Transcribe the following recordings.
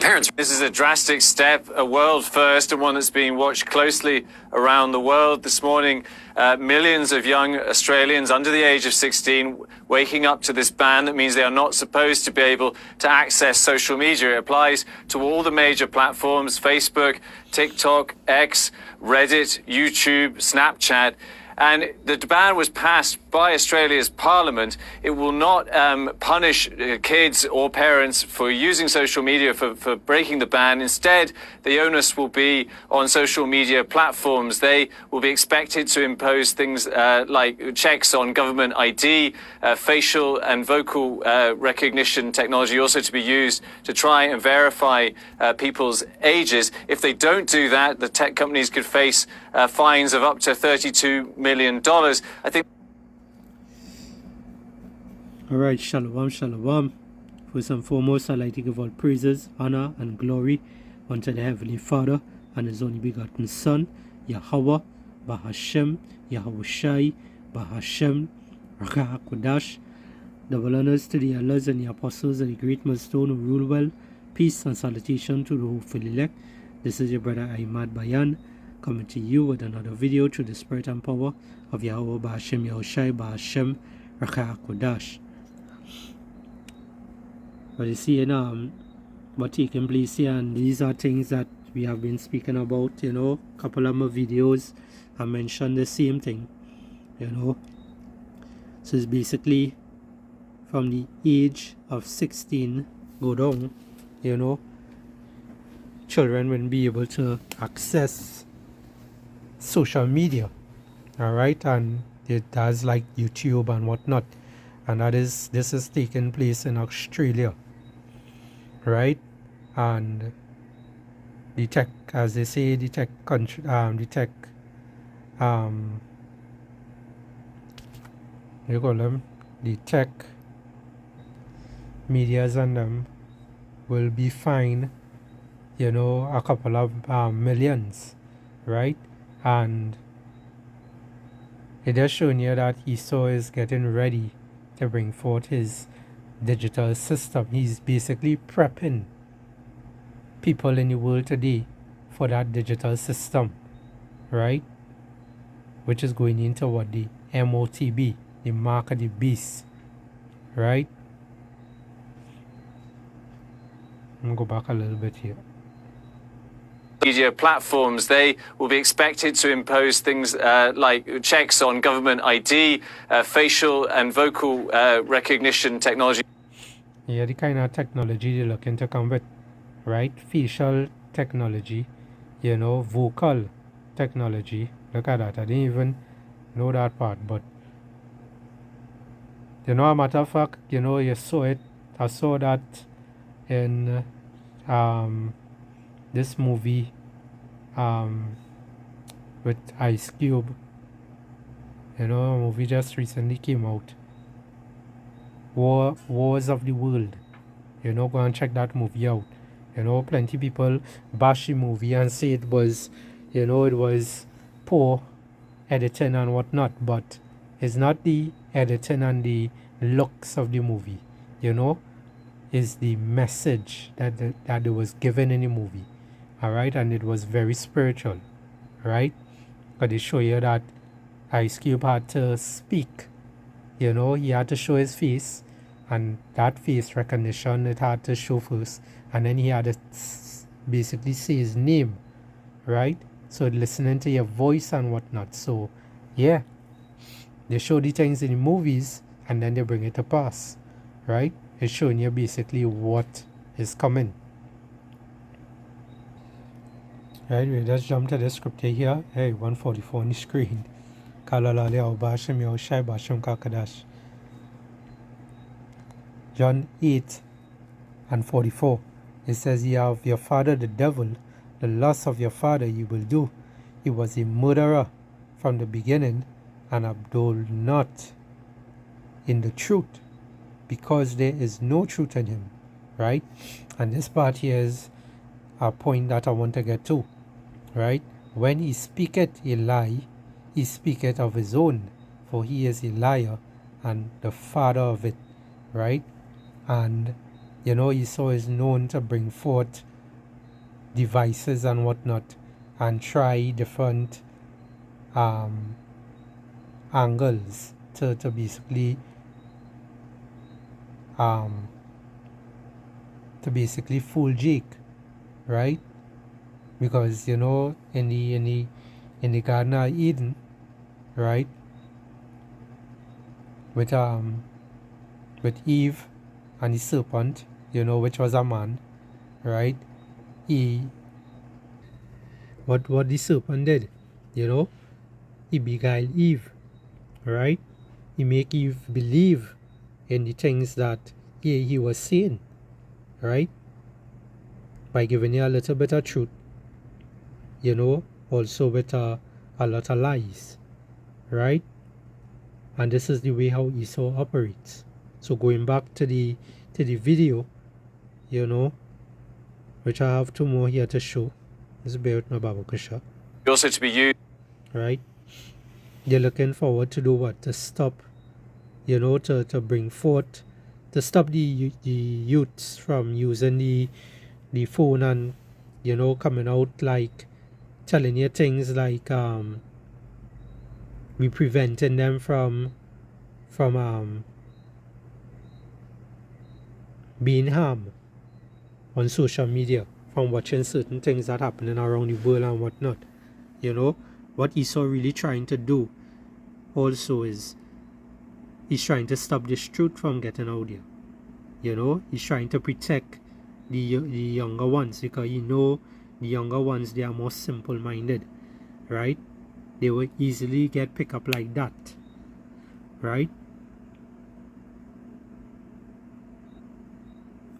Parents. This is a drastic step, a world first, and one that's being watched closely around the world. This morning, millions of young Australians under the age of 16 waking up to this ban that means they are not supposed to be able to access social media. It applies to all the major platforms: Facebook, TikTok, X, Reddit, YouTube, Snapchat. And the ban was passed by Australia's Parliament. It will not punish kids or parents for using social media for breaking the ban. Instead, the onus will be on social media platforms. They will be expected to impose things like checks on government ID, facial and vocal recognition technology, also to be used to try and verify people's ages. If they don't do that, the tech companies could face fines of up to $32 million. I think. All right, shalom, shalom. First and foremost, I'd like to give all praises, honor, and glory unto the Heavenly Father and His only begotten Son, Yahweh, Bahashem, Yahushai, Bahashem, Rakah HaKodash. Double honors to the elders and the apostles of the great millstone who rule well. Peace and salutation to the hopeful elect. This is your brother Ahmad Bayan, coming to you with another video through the spirit and power of Yahweh, Bahashem, Yahushai, Bahashem, Rakah HaKodash. But you see, what taking place here, and these are things that we have been speaking about, a couple of my videos I mentioned the same thing, so it's basically from the age of 16 go down, children wouldn't be able to access social media, alright, and it does like YouTube and whatnot, and this is taking place in Australia, right? And the tech, as they say, the tech country, you call them, the tech medias and them will be fined, a couple of millions, right? And it is showing you that Esau is getting ready to bring forth his digital system. He's basically prepping people in the world today for that digital system, right? Which is going into what the MOTB, the mark of the beast, right? I'm gonna go back a little bit here. Media platforms, they will be expected to impose things like checks on government ID, facial and vocal recognition technology. Yeah, the kind of technology they're looking to come with, right? Facial technology, vocal technology. Look at that. I didn't even know that part, but a matter of fact, you saw it. I saw that in this movie with Ice Cube. A movie just recently came out. Wars of the World. Go and check that movie out. Plenty people bash the movie and say it was, it was poor editing and whatnot, but it's not the editing and the looks of the movie, is the message that it was given in the movie, all right, and it was very spiritual, right? But they show you that Ice Cube had to speak, he had to show his face, and that face recognition it had to show first, and then he had to basically say his name, right? So listening to your voice and whatnot. So yeah, they show the things in the movies and then they bring it to pass, right? It's showing you basically what is coming. Right, we just jump to the scripture here. Hey, 144 on the screen. John 8 and 44. It says, "Ye are of your father the devil, the lust of your father you will do. He was a murderer from the beginning, and abode not in the truth, because there is no truth in him." Right? And this part here is a point that I want to get to. Right? When he speaketh a lie, he speaketh of his own, for he is a liar and the father of it. Right? And Esau is known to bring forth devices and whatnot and try different angles to basically fool Jake, right? Because in the Garden of Eden, right, with Eve and the serpent, which was a man, right? What the serpent did, he beguiled Eve, right? He make Eve believe in the things that he was saying, right? By giving you a little bit of truth, also with a lot of lies, right? And this is the way how Esau operates. So going back to the video, which I have two more here to show. This is about my Babakasha. Also to be used. Right? They're looking forward to do what? To stop, to bring forth, to stop the youths from using the phone and, coming out like telling you things like we preventing them from being harmed on social media, from watching certain things that happening around the world and whatnot. What Esau really trying to do also is he's trying to stop this truth from getting out there. He's trying to protect the younger ones, because the younger ones, they are more simple minded, right? They will easily get picked up like that, right?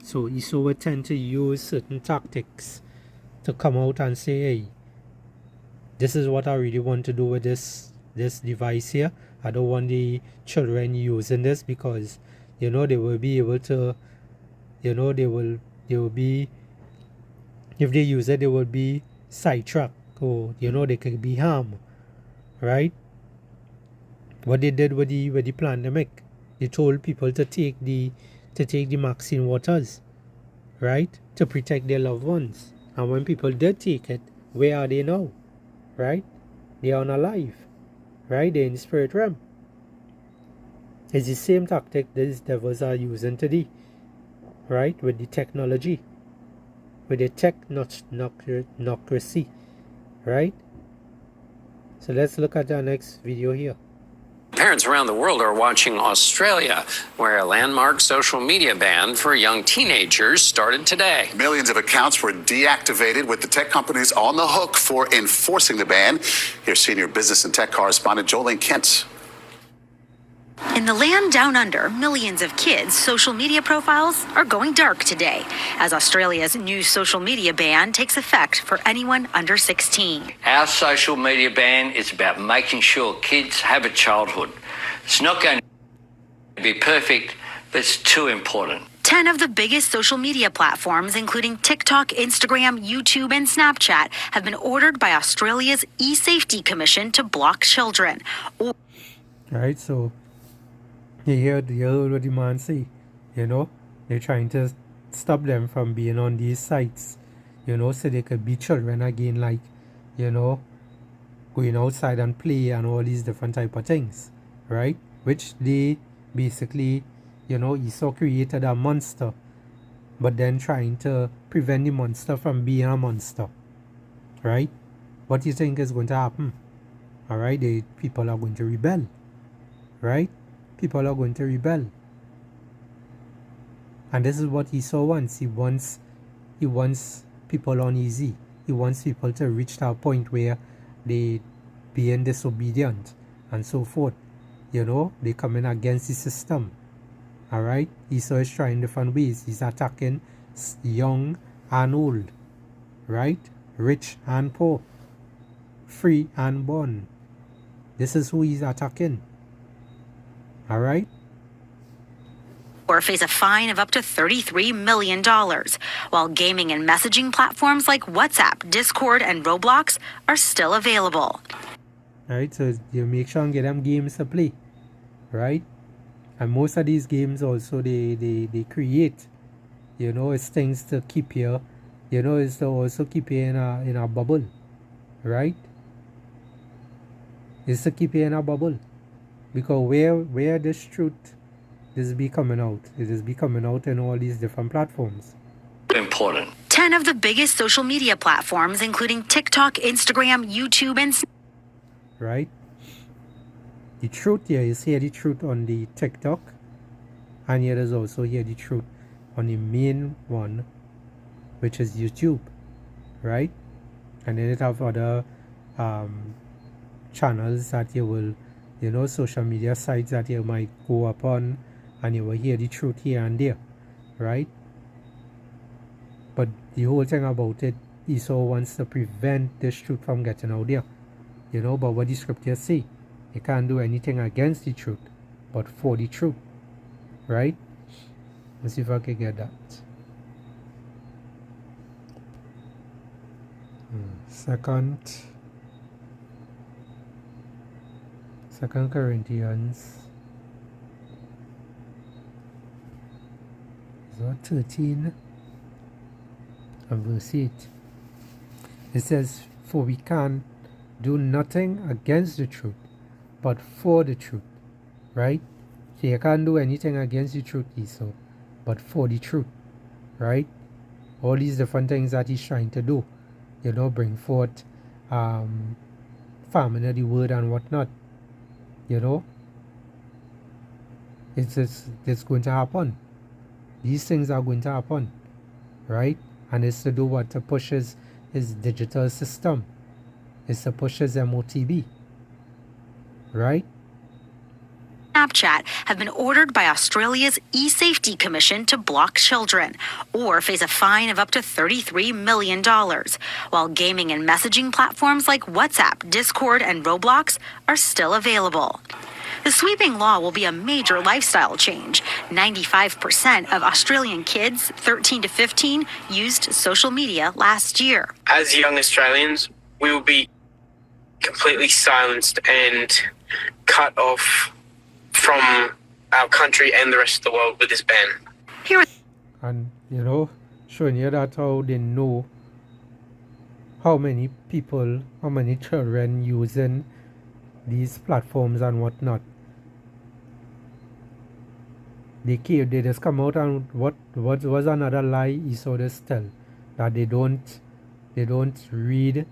So Esau will tend to use certain tactics to come out and say, hey, this is what I really want to do with this device here. I don't want the children using this, because they will be able to, they will be, if they use it, they will be sidetracked, or they could be harmed, right? What they did with the pandemic, they told people to take the Maxine Waters, right, to protect their loved ones. And when people did take it, where are they now? Right? They are unalive, right? They're in the spirit realm. It's the same tactic these devils are using today, right? With the technology, with the technocracy, right? So let's look at our next video here. Parents around the world are watching Australia, where a landmark social media ban for young teenagers started today. Millions of accounts were deactivated, with the tech companies on the hook for enforcing the ban. Here's senior business and tech correspondent Jolene Kent. In the land down under, millions of kids' social media profiles are going dark today, as Australia's new social media ban takes effect for anyone under 16. Our social media ban is about making sure kids have a childhood. It's not going to be perfect, but it's too important. 10 of the biggest social media platforms, including TikTok, Instagram, YouTube, and Snapchat, have been ordered by Australia's eSafety Commission to block children. All right, so you heard what the man say, they're trying to stop them from being on these sites, so they could be children again, like, going outside and play and all these different type of things, right? Which they basically, Esau created a monster, but then trying to prevent the monster from being a monster, right? What do you think is going to happen? All right, people are going to rebel, right? People are going to rebel. And this is what Esau wants. He wants people uneasy. He wants people to reach that point where they being disobedient and so forth. They coming against the system. All right? Esau is trying different ways. He's attacking young and old, right? Rich and poor, free and born. This is who he's attacking. All right? Or face a fine of up to $33 million, while gaming and messaging platforms like WhatsApp, Discord, and Roblox are still available. All right, so you make sure and get them games to play, right? And most of these games also, they create, it's things to keep you you know, is to also keep you in a bubble, right? Is to keep you in a bubble. Because where this truth is be coming out, it is be coming out in all these different platforms. Important. 10 of the biggest social media platforms, including TikTok, Instagram, YouTube, and Right? The truth here is hear the truth on the TikTok, and here is also hear the truth on the main one, which is YouTube, right? And then it have other channels that you will, you know, social media sites that you might go upon, and you will hear the truth here and there, right? But the whole thing about it, Esau wants to prevent this truth from getting out there, you know. But what the scriptures say, you can't do anything against the truth, but for the truth, right? Let's see if I can get that. Second Corinthians 13 and verse 8. It says, for we can do nothing against the truth, but for the truth, right? So you can't do anything against the truth, Esau, but for the truth, right? All these different things that he's trying to do, you know, bring forth farming of the word and whatnot, you know. It's going to happen. These things are going to happen, right? And it's to do what? To push his digital system. It's to push his MOTB, right? Snapchat have been ordered by Australia's eSafety Commission to block children or face a fine of up to $33 million, while gaming and messaging platforms like WhatsApp, Discord, and Roblox are still available. The sweeping law will be a major lifestyle change. 95% of Australian kids 13 to 15 used social media last year. As young Australians, we will be completely silenced and cut off from our country and the rest of the world with this ban. And, you know, showing you that how they know how many people, how many children using these platforms and whatnot. They just come out and what was another lie he saw this tell, that they don't read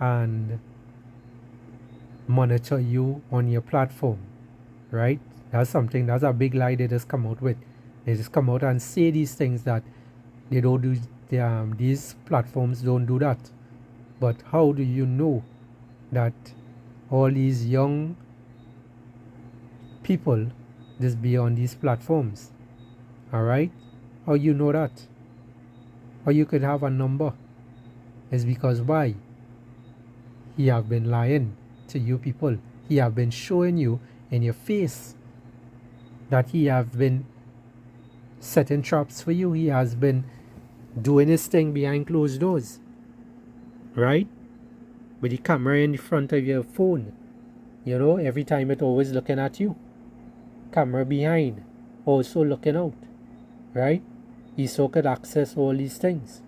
and monitor you on your platform, right? That's a big lie they just come out with. They just come out and say these things that they don't do. These platforms don't do that. But how do you know that all these young people just be on these platforms? All right? How you know that? How you could have a number? It's because why? He have been lying to you people. He have been showing you in your face that he have been setting traps for you. He has been doing his thing behind closed doors, right? With the camera in the front of your phone, you know, every time it's always looking at you. Camera behind, also looking out, right? He so could access all these things.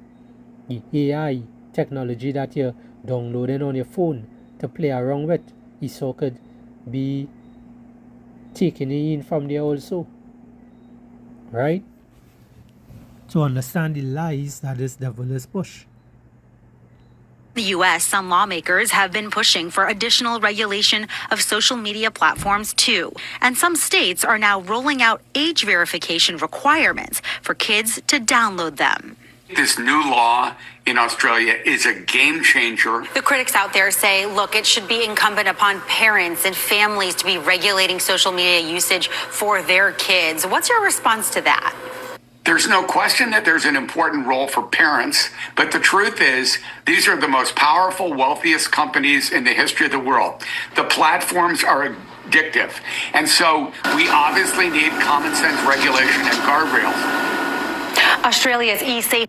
The AI technology that you're downloading on your phone to play around with, he so could be taking it in from there also, right? To understand the lies that this devil is push. The U.S., some lawmakers have been pushing for additional regulation of social media platforms too. And some states are now rolling out age verification requirements for kids to download them. This new law in Australia is a game changer. The critics out there say, look, it should be incumbent upon parents and families to be regulating social media usage for their kids. What's your response to that? There's no question that there's an important role for parents, but the truth is these are the most powerful, wealthiest companies in the history of the world. The platforms are addictive, and so we obviously need common sense regulation and guardrails. Australia's eSafety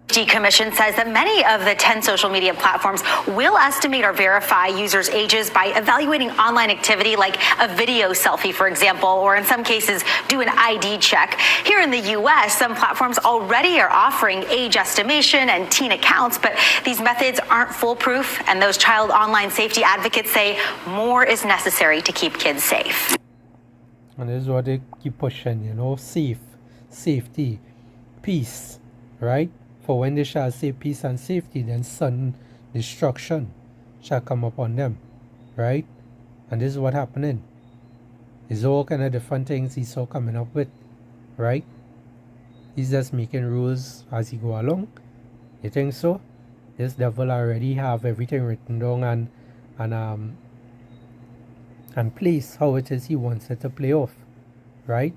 Commission says that many of the 10 social media platforms will estimate or verify users' ages by evaluating online activity like a video selfie, for example, or in some cases do an ID check. Here in the U.S., some platforms already are offering age estimation and teen accounts, but these methods aren't foolproof, and those child online safety advocates say more is necessary to keep kids safe. And this is what they keep pushing, safety, peace, right? For when they shall say peace and safety, then sudden destruction shall come upon them, right? And this is what happening. It's all kind of different things he's so coming up with, right? He's just making rules as he go along. You think so? This devil already have everything written down and place how it is he wants it to play off, right?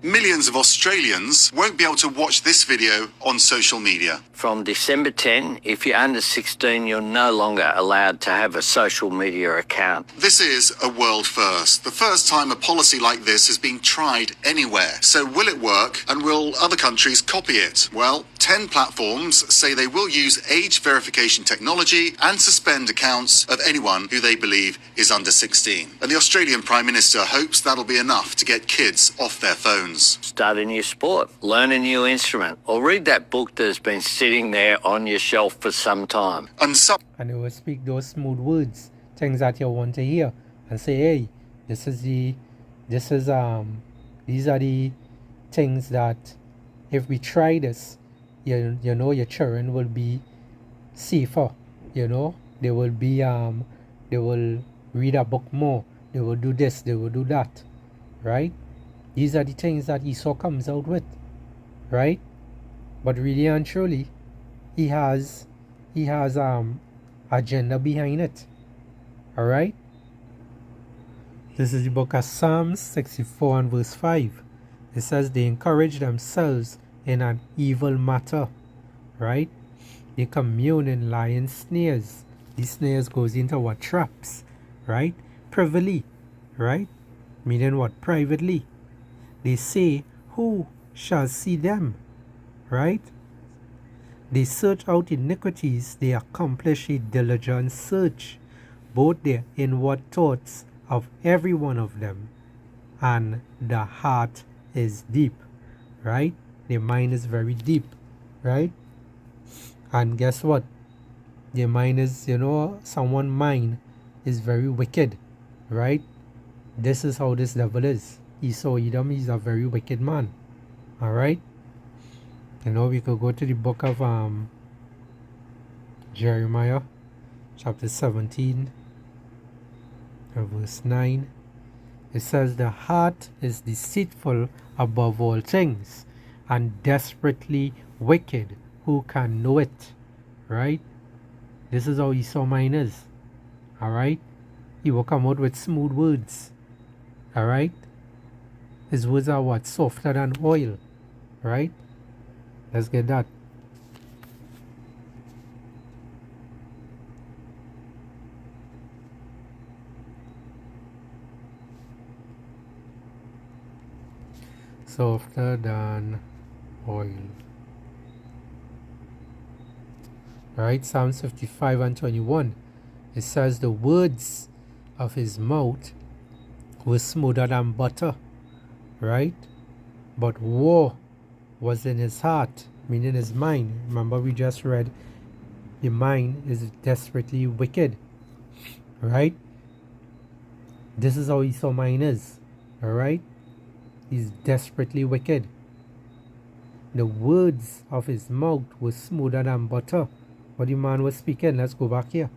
Millions of Australians won't be able to watch this video on social media. From December 10, if you're under 16, you're no longer allowed to have a social media account. This is a world first. The first time a policy like this has been tried anywhere. So will it work, and will other countries copy it? Well, 10 platforms say they will use age verification technology and suspend accounts of anyone who they believe is under 16. And the Australian Prime Minister hopes that'll be enough to get kids off their phones. Start a new sport, learn a new instrument, or read that book that has been sitting there on your shelf for some time. And they will speak those smooth words, things that you want to hear, and say, hey, these are the things that if we try this, you know your children will be safer, they will be they will read a book more, they will do this, they will do that, right? These are the things that Esau comes out with, right? But really and truly, he has agenda behind it. All right. This is the book of Psalms 64 and verse 5. It says they encourage themselves in an evil matter, right? They commune in lying snares. These snares goes into what? Traps, right? Privily, right? Meaning what? Privately. They say, who shall see them? Right? They search out iniquities, they accomplish a diligent search, both their inward thoughts of every one of them, and the heart is deep, right? Their mind is very deep, right? And guess what? Their mind is, someone's mind is very wicked, right? This is how this devil is. Esau Edom is a very wicked man. Alright? We could go to the book of Jeremiah, chapter 17, and verse 9. It says, the heart is deceitful above all things, and desperately wicked. Who can know it? Right? This is how Esau mind is. Alright? He will come out with smooth words. Alright? His words are what? Softer than oil. Right? Let's get that. Softer than oil. Right? Psalms 55 and 21. It says the words of his mouth were smoother than butter. Right? But war was in his heart, meaning his mind. Remember, we just read the mind is desperately wicked. Right? This is how Esau mind is. Alright? He's desperately wicked. The words of his mouth were smoother than butter. What the man was speaking. Let's go back here.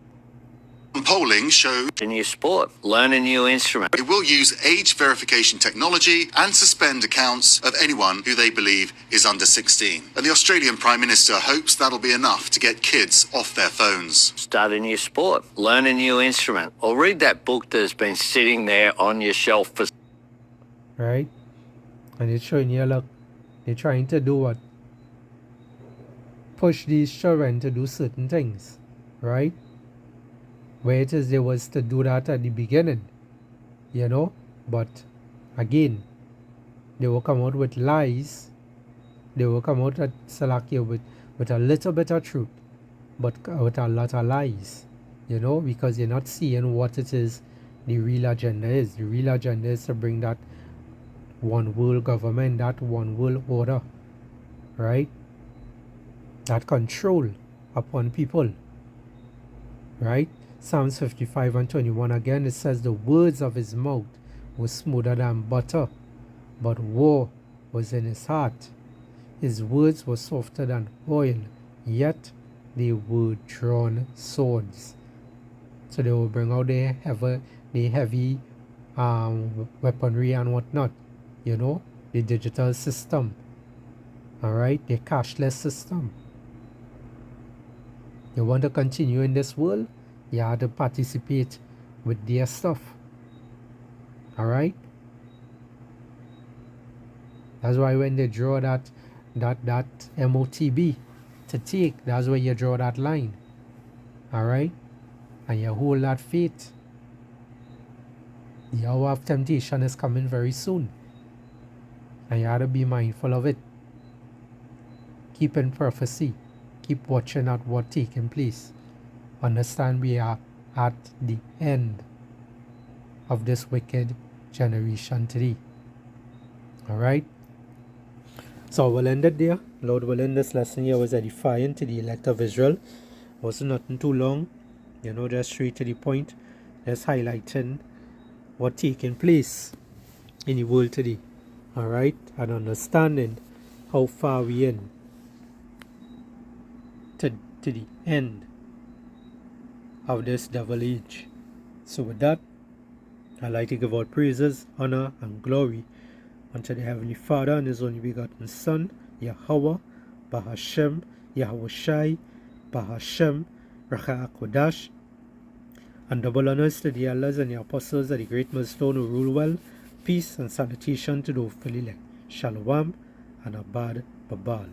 Polling shows A new sport, learn a new instrument. it will use age verification technology and suspend accounts of anyone who they believe is under 16. And the Australian Prime Minister hopes that'll be enough to get kids off their phones. Start a new sport, learn a new instrument, or read that book that has been sitting there on your shelf for. Right? And it's showing you, look, they're trying to do what? Push these children to do certain things. Right? Where it is they was to do that at the beginning. But again, they will come out with lies. They will come out at Salakia with with a little bit of truth, but with a lot of lies, because you're not seeing what it is the real agenda is. The real agenda is to bring that one world government, that one world order, right? That control upon people, right? Psalms 55 and 21 again, it says the words of his mouth were smoother than butter, but war was in his heart. His words were softer than oil, yet they were drawn swords. So they will bring out the heavy weaponry and whatnot, the digital system, all right, the cashless system. You want to continue in this world, you have to participate with their stuff, all right. That's why when they draw that MOTB to take, that's where you draw that line, all right, and you hold that faith. The hour of temptation is coming very soon, and you have to be mindful of it. Keep in prophecy, keep watching at what's taking place. Understand we are at the end of this wicked generation today. All right. So we'll end it there. Lord willing, this lesson here was edifying to the elect of Israel. Wasn't nothing too long, just straight to the point. Just highlighting what's taking place in the world today. All right, and understanding how far we in to the end of this devil age. So with that, I'd like to give all praises, honor, and glory unto the Heavenly Father and His only begotten Son, Yahweh, Bahashem, Yahushai, Bahashem, Racha HaKodash, and double honors to the elders and the apostles of the great millstone who rule well. Peace and salutation to the hopefully elect. Shalom and Abad Babal.